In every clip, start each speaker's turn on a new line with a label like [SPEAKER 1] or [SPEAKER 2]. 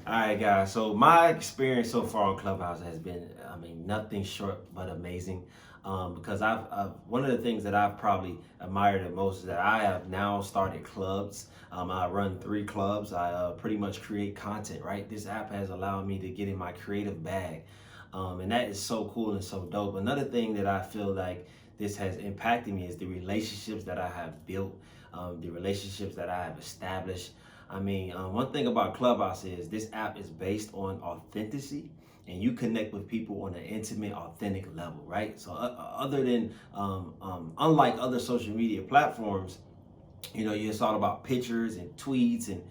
[SPEAKER 1] All right, guys. So my experience so far on Clubhouse has been, nothing short but amazing. Because I've one of the things that I've probably admired the most is that I have now started clubs. I run 3 clubs. I pretty much create content. Right, this app has allowed me to get in my creative bag, and that is so cool and so dope. Another thing that I feel like this has impacted me is the relationships that I have built, the relationships that I have established. One thing about Clubhouse is this app is based on authenticity, and you connect with people on an intimate, authentic level, right? So other than, unlike other social media platforms, it's all about pictures and tweets and,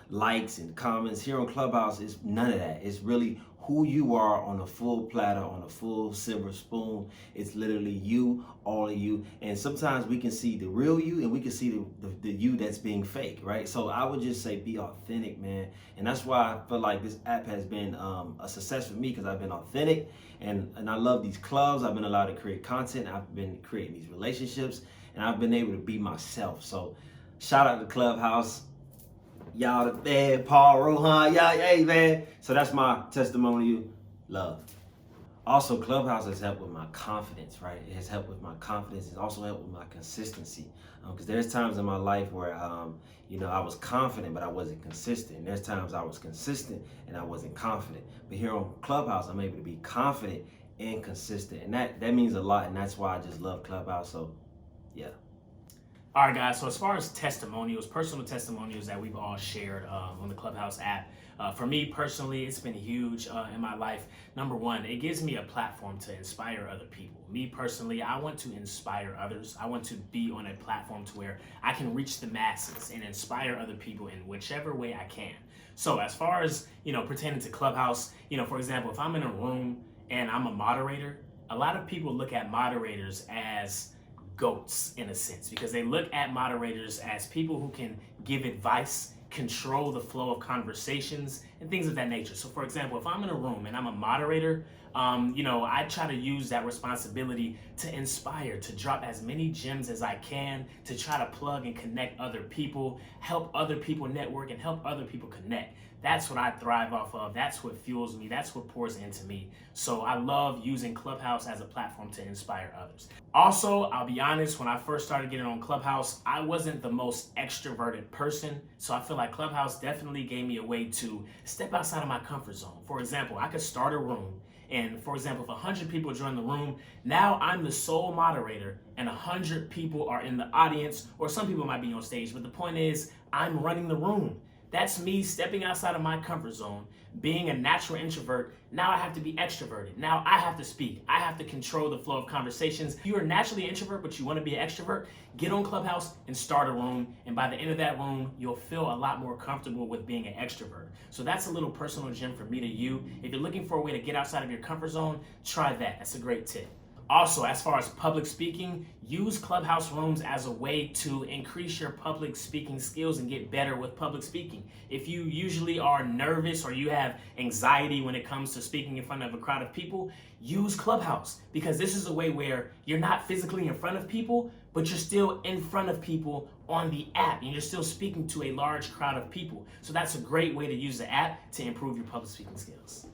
[SPEAKER 1] likes and comments. Here on Clubhouse, it's none of that. It's really who you are on a full platter, on a full silver spoon. It's literally you, all of you. And sometimes we can see the real you and we can see the you that's being fake, right? So I would just say be authentic, man. And that's why I feel like this app has been a success for me, because I've been authentic and I love these clubs. I've been allowed to create content. I've been creating these relationships and I've been able to be myself. So shout out to Clubhouse. Y'all the bad, Paul, Rohan, y'all, hey man. So that's my testimonial, love. Also, Clubhouse has helped with my confidence, right? It has helped with my confidence. It's also helped with my consistency. Because there's times in my life where, I was confident, but I wasn't consistent. And there's times I was consistent and I wasn't confident. But here on Clubhouse, I'm able to be confident and consistent. And that means a lot. And that's why I just love Clubhouse. So, yeah.
[SPEAKER 2] All right, guys, so as far as testimonials, personal testimonials that we've all shared on the Clubhouse app, for me personally, it's been huge in my life. Number one, it gives me a platform to inspire other people. Me personally, I want to inspire others. I want to be on a platform to where I can reach the masses and inspire other people in whichever way I can. So as far as, pertaining to Clubhouse, for example, if I'm in a room and I'm a moderator, a lot of people look at moderators as goats in a sense, because they look at moderators as people who can give advice, control the flow of conversations, and things of that nature. So for example, if I'm in a room and I'm a moderator, I try to use that responsibility to inspire, to drop as many gems as I can, to try to plug and connect other people, help other people network, and help other people connect. That's what I thrive off of. That's what fuels me. That's what pours into me. So I love using Clubhouse as a platform to inspire others. Also, I'll be honest, when I first started getting on Clubhouse, I wasn't the most extroverted person. So I feel like Clubhouse definitely gave me a way to step outside of my comfort zone. For example, I could start a room. And for example, if 100 people join the room, now I'm the sole moderator and 100 people are in the audience, or some people might be on stage. But the point is, I'm running the room. That's me stepping outside of my comfort zone, being a natural introvert. Now I have to be extroverted. Now I have to speak. I have to control the flow of conversations. If you are naturally an introvert, but you want to be an extrovert, get on Clubhouse and start a room. And by the end of that room, you'll feel a lot more comfortable with being an extrovert. So that's a little personal gem from me to you. If you're looking for a way to get outside of your comfort zone, try that. That's a great tip. Also, as far as public speaking, use Clubhouse rooms as a way to increase your public speaking skills and get better with public speaking. If you usually are nervous or you have anxiety when it comes to speaking in front of a crowd of people, use Clubhouse, because this is a way where you're not physically in front of people, but you're still in front of people on the app and you're still speaking to a large crowd of people. So that's a great way to use the app to improve your public speaking skills.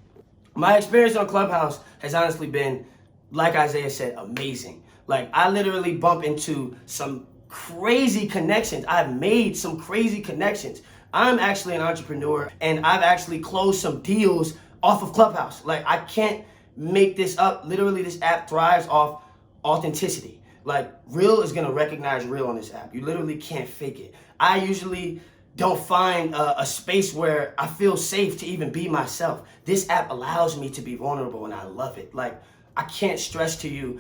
[SPEAKER 3] My experience on Clubhouse has honestly been, like Isaiah said, amazing. Like, I literally bump into some crazy connections. I've made some crazy connections. I'm actually an entrepreneur and I've actually closed some deals off of Clubhouse. Like, I can't make this up. Literally, this app thrives off authenticity. Like, real is gonna recognize real on this app. You literally can't fake it. I usually don't find a space where I feel safe to even be myself. This app allows me to be vulnerable and I love it. Like, I can't stress to you,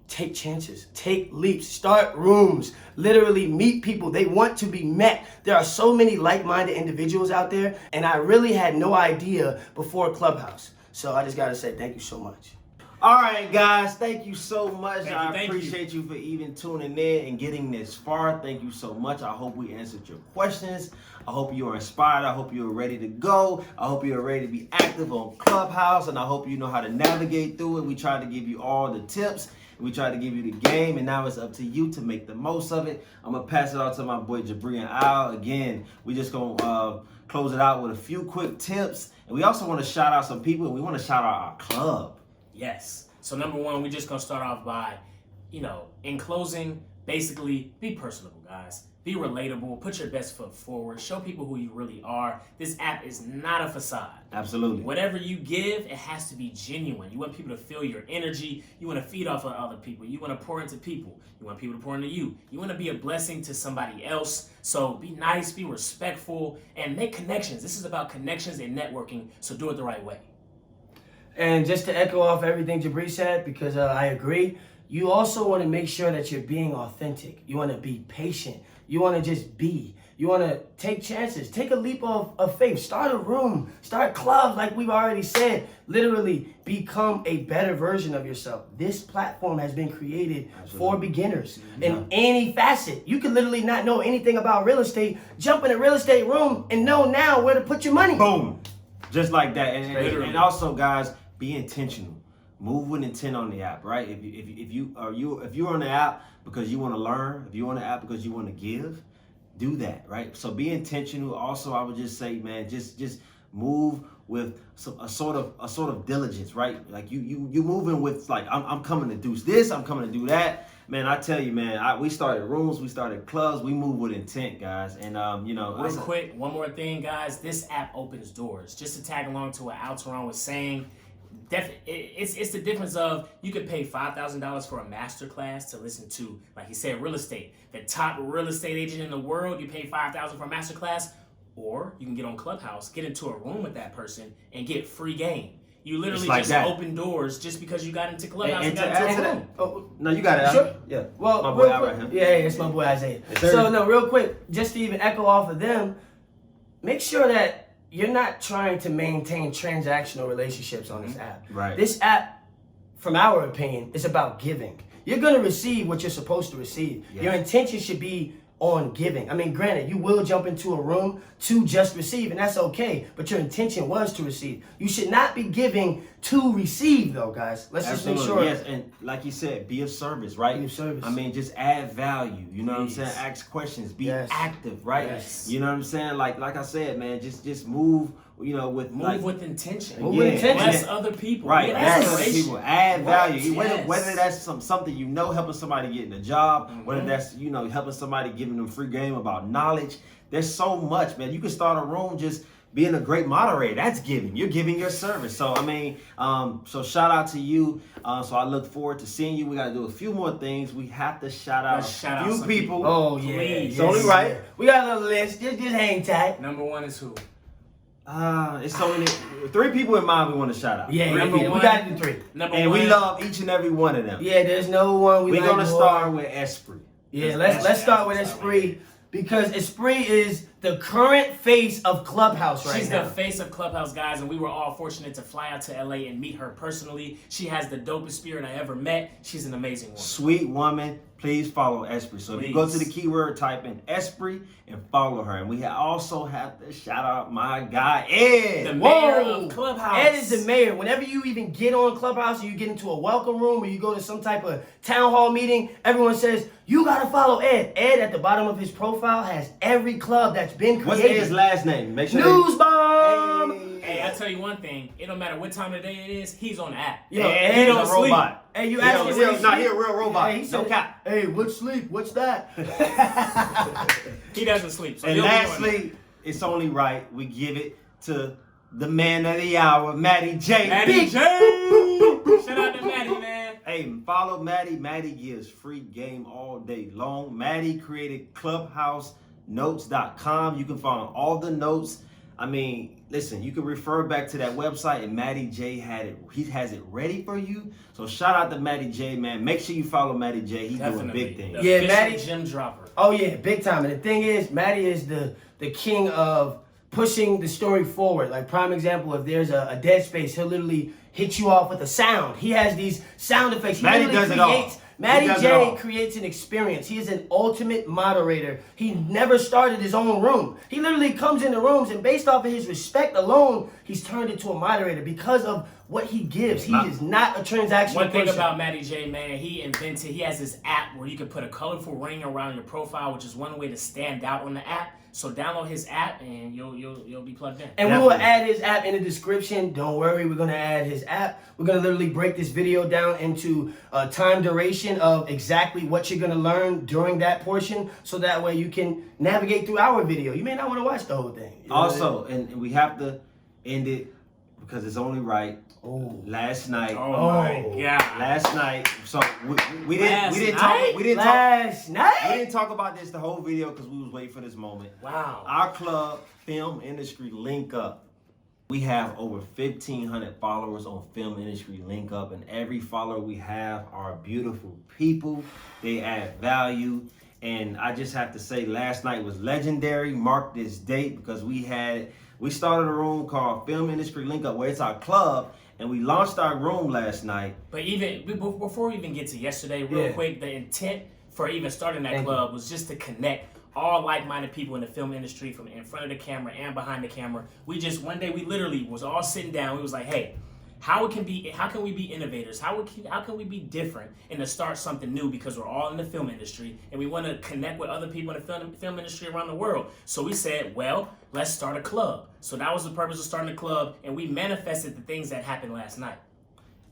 [SPEAKER 3] take chances, take leaps, start rooms, literally meet people. They want to be met. There are so many like-minded individuals out there, and I really had no idea before Clubhouse. So I just gotta say thank you so much.
[SPEAKER 1] All right, guys, thank you so much. I
[SPEAKER 2] Thank you.
[SPEAKER 1] appreciate you for even tuning in and getting this far. Thank you so much. I hope we answered your questions. I hope you are inspired. I hope you are ready to go. I hope you are ready to be active on Clubhouse, and I hope you know how to navigate through it. We tried to give you all the tips. We tried to give you the game, and now it's up to you to make the most of it. I'm gonna pass it off to my boy Jibre and Al. Again, we just gonna close it out with a few quick tips, and we also want to shout out some people. And we want to shout out our club.
[SPEAKER 2] Yes. So number one, we're just gonna start off by, in closing, basically be personable, guys. Be relatable. Put your best foot forward. Show people who you really are. This app is not a facade.
[SPEAKER 1] Absolutely.
[SPEAKER 2] Whatever you give, it has to be genuine. You want people to feel your energy. You want to feed off of other people. You want to pour into people. You want people to pour into you. You want to be a blessing to somebody else. So be nice, be respectful, and make connections. This is about connections and networking, so do it the right way.
[SPEAKER 3] And just to echo off everything Jibre said, because I agree, you also want to make sure that you're being authentic. You want to be patient. You want to just be. You want to take chances. Take a leap of faith. Start a room. Start clubs like we've already said. Literally become a better version of yourself. This platform has been created for beginners in any facet. You can literally not know anything about real estate. Jump in a real estate room and know now where to put your money.
[SPEAKER 1] Boom. Just like that. And also, guys, be intentional. Move with intent on the app, right? If you're on the app because you want to learn, if you're on the app because you want to give, do that, right? So be intentional. Also, I would just say, man, just move with a sort of diligence, right? Like you moving with like I'm coming to do this, I'm coming to do that. Man, I tell you, man, we started rooms, we started clubs, we move with intent, guys. And
[SPEAKER 2] real quick, one more thing, guys. This app opens doors. Just to tag along to what Al-Teron was saying. It's the difference of you could pay $5,000 for a master class to listen to, like he said, real estate. The top real estate agent in the world, you pay $5,000 for a master class, or you can get on Clubhouse, get into a room with that person, and get free game. You literally just open doors just because you got into Clubhouse and got into a room.
[SPEAKER 1] Oh, no, you got it.
[SPEAKER 3] Sure.
[SPEAKER 1] Yeah.
[SPEAKER 3] Well,
[SPEAKER 1] my boy
[SPEAKER 3] real
[SPEAKER 1] Al
[SPEAKER 3] quick,
[SPEAKER 1] right here.
[SPEAKER 3] yeah, it's my boy Isaiah. So no, real quick, just to even echo off of them, make sure that you're not trying to maintain transactional relationships on this app.
[SPEAKER 1] Right.
[SPEAKER 3] This app, from our opinion, is about giving. You're going to receive what you're supposed to receive. Yes. Your intention should be on giving. I mean, granted, you will jump into a room to just receive, and that's okay, but your intention was to receive. You should not be giving to receive, though, guys. Let's just make sure.
[SPEAKER 1] Yes, and like you said, be of service, right?
[SPEAKER 3] Be of service.
[SPEAKER 1] I mean, just add value. You know what I'm saying? Ask questions. Be active, right?
[SPEAKER 3] Yes.
[SPEAKER 1] You know what I'm saying? Like I said, man, just move.
[SPEAKER 2] Move with intention.
[SPEAKER 3] Move with intention.
[SPEAKER 2] Bless other people.
[SPEAKER 1] Right. Bless other people. Add value.
[SPEAKER 2] Yes.
[SPEAKER 1] Whether that's something helping somebody getting a job, whether that's helping somebody giving them free game about knowledge. There's so much, man. You can start a room just being a great moderator. That's giving. You're giving your service. So I mean, so shout out to you. So I look forward to seeing you. We got to do a few more things. We have to shout out a few people.
[SPEAKER 3] Oh yeah,
[SPEAKER 1] it's only right.
[SPEAKER 3] We got a little list. Just hang tight.
[SPEAKER 2] Number one is who?
[SPEAKER 1] It's so many. 3 people in mind we want to shout out.
[SPEAKER 3] Yeah,
[SPEAKER 2] Number one,
[SPEAKER 3] we got to do 3.
[SPEAKER 1] We love each and every one of them.
[SPEAKER 3] Yeah, there's no one
[SPEAKER 1] We're gonna start with Esprit.
[SPEAKER 3] Yeah, let's start with Esprit, because Esprit is the current face of Clubhouse right now.
[SPEAKER 2] She's the face of Clubhouse, guys, and we were all fortunate to fly out to LA and meet her personally. She has the dopest spirit I ever met. She's an amazing woman.
[SPEAKER 1] Sweet woman. Please follow Esprit. So if you go to the keyword, type in Esprit and follow her. And we also have to shout out my guy, Ed.
[SPEAKER 2] The mayor of Clubhouse.
[SPEAKER 3] Ed is the mayor. Whenever you even get on Clubhouse or you get into a welcome room or you go to some type of town hall meeting, everyone says, you got to follow Ed. Ed, at the bottom of his profile, has every club that's been created.
[SPEAKER 1] What's Ed's last name? Make sure
[SPEAKER 3] News Bomb.
[SPEAKER 2] Hey, I tell you one thing. It don't matter what time of the day it is. He's on the app.
[SPEAKER 3] Yo,
[SPEAKER 1] Ed is a robot.
[SPEAKER 3] Hey, you ask him.
[SPEAKER 1] He a real robot.
[SPEAKER 3] Hey, no cap. Hey, what's sleep? What's that?
[SPEAKER 2] He doesn't sleep. So
[SPEAKER 1] and lastly, it's only right we give it to the man of the hour, Matty J.
[SPEAKER 2] Matty J. Shout out to Matty, man.
[SPEAKER 1] Hey, follow Matty. Matty gives free game all day long. Matty created ClubhouseNotes.com. You can find all the notes. I mean, listen, you can refer back to that website, and Matty J he has it ready for you. So shout out to Matty J, man. Make sure you follow Matty J. He's doing big things.
[SPEAKER 3] Yeah, Matty,
[SPEAKER 2] gym dropper.
[SPEAKER 3] Oh yeah, big time. And the thing is, Matty is the king of pushing the story forward. Like, prime example, if there's a dead space, he'll literally hit you off with a sound. He has these sound effects.
[SPEAKER 1] Matty does it all.
[SPEAKER 3] Matty J creates an experience. He is an ultimate moderator. He never started his own room. He literally comes into rooms, and based off of his respect alone, he's turned into a moderator because of what he gives. He
[SPEAKER 1] Nah.
[SPEAKER 3] is not a transactional
[SPEAKER 2] One thing
[SPEAKER 3] person.
[SPEAKER 2] about Matty J, man, he has this app where you can put a colorful ring around your profile, which is one way to stand out on the app. So download his app and you'll be plugged in.
[SPEAKER 3] And we will add his app in the description. Don't worry, we're gonna add his app. We're gonna literally break this video down into a time duration of exactly what you're gonna learn during that portion, so that way you can navigate through our video. You may not want to watch the whole thing. You know
[SPEAKER 1] Also, and we have to end it because it's only right.
[SPEAKER 3] Oh.
[SPEAKER 1] Last night.
[SPEAKER 2] Oh my God.
[SPEAKER 1] Last night. So we
[SPEAKER 2] Last
[SPEAKER 1] didn't
[SPEAKER 2] night?
[SPEAKER 1] talk about this the whole video because we was waiting for this moment.
[SPEAKER 2] Wow.
[SPEAKER 1] Our club, Film Industry Link Up. We have over 1,500 followers on Film Industry Link Up, and every follower we have are beautiful people. They add value. And I just have to say, last night was legendary. Mark this date because we started a room called Film Industry Link Up, where it's our club, and we launched our room last night.
[SPEAKER 2] But before we even get to yesterday, real quick, the intent for even starting that club was just to connect all like-minded people in the film industry from in front of the camera and behind the camera. One day we literally was all sitting down. We was like, hey, how can we be innovators? How can we be different and to start something new, because we're all in the film industry and we want to connect with other people in the film industry around the world. So we said, well, let's start a club. So that was the purpose of starting a club, and we manifested the things that happened last night.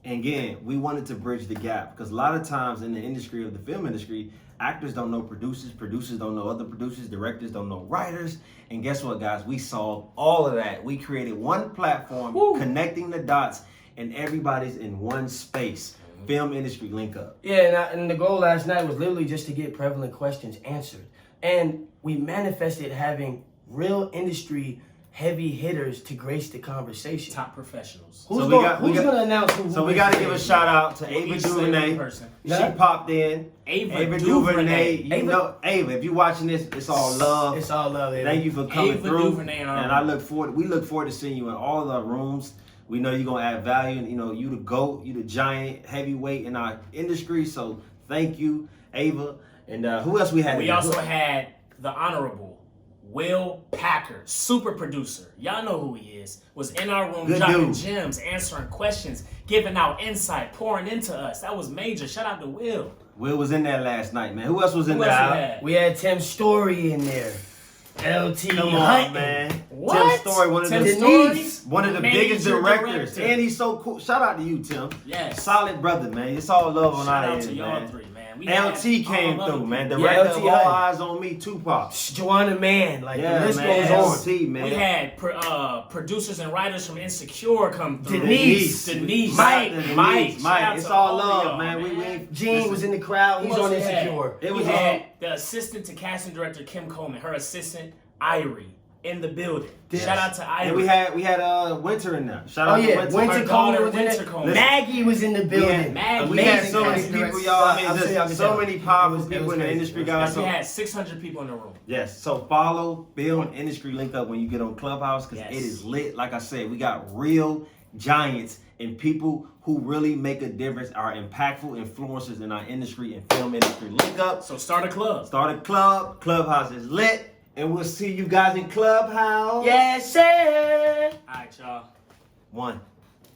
[SPEAKER 1] And again, we wanted to bridge the gap because a lot of times in the industry of the film industry, actors don't know producers, producers don't know other producers, directors don't know writers. And guess what, guys? We solved all of that. We created one platform connecting the dots, and everybody's in one space. Film Industry Link Up.
[SPEAKER 3] Yeah, and the goal last night was literally just to get prevalent questions answered. And we manifested having real industry heavy hitters to grace the conversation.
[SPEAKER 2] Top professionals.
[SPEAKER 3] Who's gonna announce who?
[SPEAKER 1] So we got to give a shout out to Ava DuVernay. She popped in.
[SPEAKER 2] Ava
[SPEAKER 1] DuVernay. You know, Ava, if you're watching this, it's all love.
[SPEAKER 3] It's all love, Ava.
[SPEAKER 1] Thank you for coming
[SPEAKER 2] Ava
[SPEAKER 1] through.
[SPEAKER 2] DuVernay in our
[SPEAKER 1] And
[SPEAKER 2] room.
[SPEAKER 1] we look forward to seeing you in all of our rooms. We know you're gonna add value, and you know you the GOAT, you the giant heavyweight in our industry. So thank you, Ava. And who else we had?
[SPEAKER 2] We also had the Honorable Will Packer, super producer. Y'all know who he is. Was in our room,
[SPEAKER 1] Good
[SPEAKER 2] dropping
[SPEAKER 1] dude.
[SPEAKER 2] gems, answering questions, giving out insight, pouring into us. That was major. Shout out to Will.
[SPEAKER 1] Will was in there last night, man. Who else was in
[SPEAKER 2] Who
[SPEAKER 1] there?
[SPEAKER 2] else
[SPEAKER 1] Al?
[SPEAKER 2] we had?
[SPEAKER 3] We had Tim Story in there. LT
[SPEAKER 1] Come on,
[SPEAKER 3] Hutton.
[SPEAKER 1] man.
[SPEAKER 2] What?
[SPEAKER 1] Tim Story, one of
[SPEAKER 2] Tim
[SPEAKER 1] the
[SPEAKER 2] Story?
[SPEAKER 1] one of the
[SPEAKER 2] Major
[SPEAKER 1] biggest directors,
[SPEAKER 2] director.
[SPEAKER 1] and he's so cool. Shout out to you, Tim.
[SPEAKER 2] Yes.
[SPEAKER 1] Solid brother, man. It's all love on
[SPEAKER 2] Shout
[SPEAKER 1] our
[SPEAKER 2] out
[SPEAKER 1] end,
[SPEAKER 2] to y'all
[SPEAKER 1] man.
[SPEAKER 2] three, man. We
[SPEAKER 1] LT
[SPEAKER 2] had
[SPEAKER 1] came
[SPEAKER 2] all
[SPEAKER 1] through,
[SPEAKER 2] of
[SPEAKER 1] man.
[SPEAKER 2] them.
[SPEAKER 1] Director
[SPEAKER 3] LT
[SPEAKER 1] of All
[SPEAKER 3] Hutton.
[SPEAKER 1] Eyes on Me, Tupac.
[SPEAKER 3] Joanna Mann, like
[SPEAKER 1] Yeah,
[SPEAKER 3] the list
[SPEAKER 1] man.
[SPEAKER 3] goes on.
[SPEAKER 1] LT, man.
[SPEAKER 2] We had producers and writers from Insecure come through.
[SPEAKER 3] Denise.
[SPEAKER 2] Mike.
[SPEAKER 1] Mike.
[SPEAKER 2] Shout out
[SPEAKER 1] It's
[SPEAKER 2] to
[SPEAKER 1] all
[SPEAKER 2] of
[SPEAKER 1] love,
[SPEAKER 2] y'all,
[SPEAKER 1] man. We
[SPEAKER 3] Gene was in the crowd. He's
[SPEAKER 2] Who else
[SPEAKER 3] on
[SPEAKER 2] we had?
[SPEAKER 3] Insecure.
[SPEAKER 1] It
[SPEAKER 2] We
[SPEAKER 1] was
[SPEAKER 2] had the assistant to casting director Kim Coleman, her assistant Irie in the building.
[SPEAKER 3] Yes.
[SPEAKER 2] Shout out to Irie.
[SPEAKER 1] and we had Winter in there. Shout
[SPEAKER 3] Oh
[SPEAKER 1] out to
[SPEAKER 3] yeah,
[SPEAKER 1] Winter.
[SPEAKER 3] Winter
[SPEAKER 2] Her
[SPEAKER 3] Coleman
[SPEAKER 2] daughter,
[SPEAKER 3] was in
[SPEAKER 2] Winter
[SPEAKER 3] there.
[SPEAKER 2] Coleman.
[SPEAKER 3] Maggie was in the building.
[SPEAKER 2] Maggie.
[SPEAKER 1] We had
[SPEAKER 3] Amazing
[SPEAKER 1] so many
[SPEAKER 3] casting
[SPEAKER 1] people,
[SPEAKER 3] director.
[SPEAKER 1] y'all. I mean,
[SPEAKER 3] I'm sure y'all
[SPEAKER 1] there's
[SPEAKER 3] can
[SPEAKER 1] so
[SPEAKER 3] tell.
[SPEAKER 1] many powerful
[SPEAKER 3] It was
[SPEAKER 1] people in the
[SPEAKER 3] crazy.
[SPEAKER 1] industry,
[SPEAKER 3] It was
[SPEAKER 1] guys.
[SPEAKER 2] We
[SPEAKER 1] So
[SPEAKER 2] had 600 people in the room.
[SPEAKER 1] yes, so follow Film Industry Link Up when you get on Clubhouse because
[SPEAKER 2] Yes.
[SPEAKER 1] it is lit. Like I said, we got real giants and people who really make a difference, are impactful influencers in our industry and film industry. Link up,
[SPEAKER 2] So start a club.
[SPEAKER 1] start a club. Clubhouse is lit, and we'll see you guys in Clubhouse.
[SPEAKER 3] Yes, sir.
[SPEAKER 2] All right, y'all.
[SPEAKER 1] One.